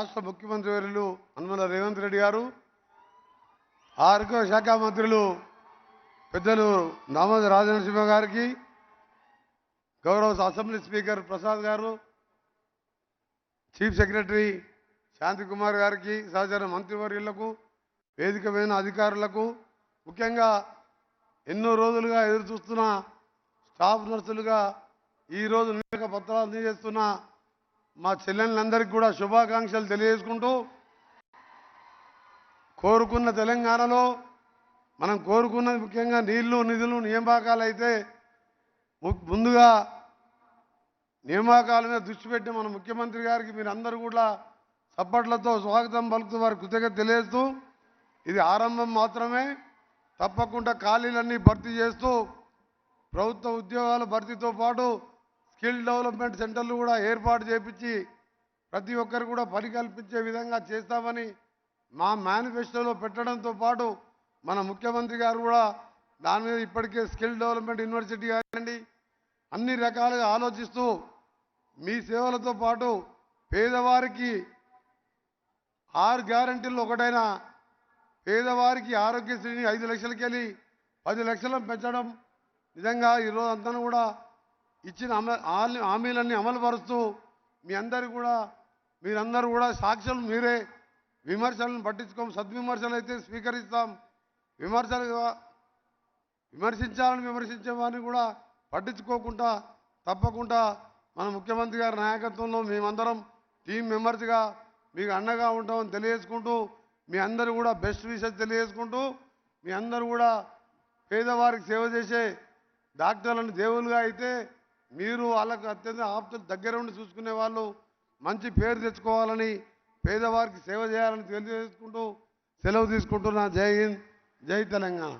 రాష్ట్ర ముఖ్యమంత్రి వర్యులు యనమల రేవంత్ రెడ్డి గారు, ఆరోగ్య శాఖ మంత్రులు పెద్దలు నామోజీ రాజనరసింహ గారికి, గౌరవ అసెంబ్లీ స్పీకర్ ప్రసాద్ గారు, చీఫ్ సెక్రటరీ శాంతికుమార్ గారికి, సహచర మంత్రివర్యులకు, వేదిక మీద అధికారులకు, ముఖ్యంగా ఎన్నో రోజులుగా ఎదురు చూస్తున్న స్టాఫ్ నర్సులుగా ఈరోజు నియామక పత్రాలు అందజేస్తున్న మా చెల్లెళ్ళందరికీ కూడా శుభాకాంక్షలు తెలియజేసుకుంటూ, కోరుకున్న తెలంగాణలో మనం కోరుకున్నది ముఖ్యంగా నీళ్లు, నిధులు, నియామకాలు అయితే ముందుగా నియామకాల మీద దృష్టి పెట్టి మన ముఖ్యమంత్రి గారికి మీరందరూ కూడా చప్పట్లతో స్వాగతం పలుకుతూ వారి కృతజ్ఞత తెలియజేస్తూ, ఇది ఆరంభం మాత్రమే. తప్పకుండా ఖాళీలన్నీ భర్తీ చేస్తూ ప్రభుత్వ ఉద్యోగాల భర్తీతో పాటు స్కిల్ డెవలప్మెంట్ సెంటర్లు కూడా ఏర్పాటు చేపించి ప్రతి ఒక్కరు కూడా పని కల్పించే విధంగా చేస్తామని మా మేనిఫెస్టోలో పెట్టడంతో పాటు మన ముఖ్యమంత్రి గారు కూడా దాని మీద ఇప్పటికే స్కిల్ డెవలప్మెంట్ యూనివర్సిటీ కానివ్వండి అన్ని రకాలుగా ఆలోచిస్తూ మీ సేవలతో పాటు పేదవారికి 6 గ్యారంటీల్లో ఒకటైన పేదవారికి ఆరోగ్యశ్రీని 5 లక్షలకి వెళ్ళి 10 లక్షలను పెంచడం, నిజంగా ఈరోజు అంతా కూడా ఇచ్చిన హామీలన్నీ అమలు పరుస్తూ మీరందరూ కూడా సాక్షులు మీరే. విమర్శలను పట్టించుకోం, సద్విమర్శలు అయితే స్వీకరిస్తాం. విమర్శించాలని విమర్శించే వారిని కూడా పట్టించుకోకుండా తప్పకుండా మన ముఖ్యమంత్రి గారి నాయకత్వంలో మేమందరం టీం మెంబర్స్గా మీకు అండగా ఉంటామని తెలియజేసుకుంటూ, మీ అందరూ కూడా బెస్ట్ విషెస్ తెలియజేసుకుంటూ, మీ అందరూ కూడా పేదవారికి సేవ చేసే డాక్టర్లను దేవులుగా అయితే మీరు వాళ్ళకు అత్యంత ఆప్తులు దగ్గర ఉండి చూసుకునే వాళ్ళు మంచి పేరు తెచ్చుకోవాలని, పేదవారికి సేవ చేయాలని తెలియజేసుకుంటూ సెలవు తీసుకుంటున్నా. జై హింద్, జై తెలంగాణ.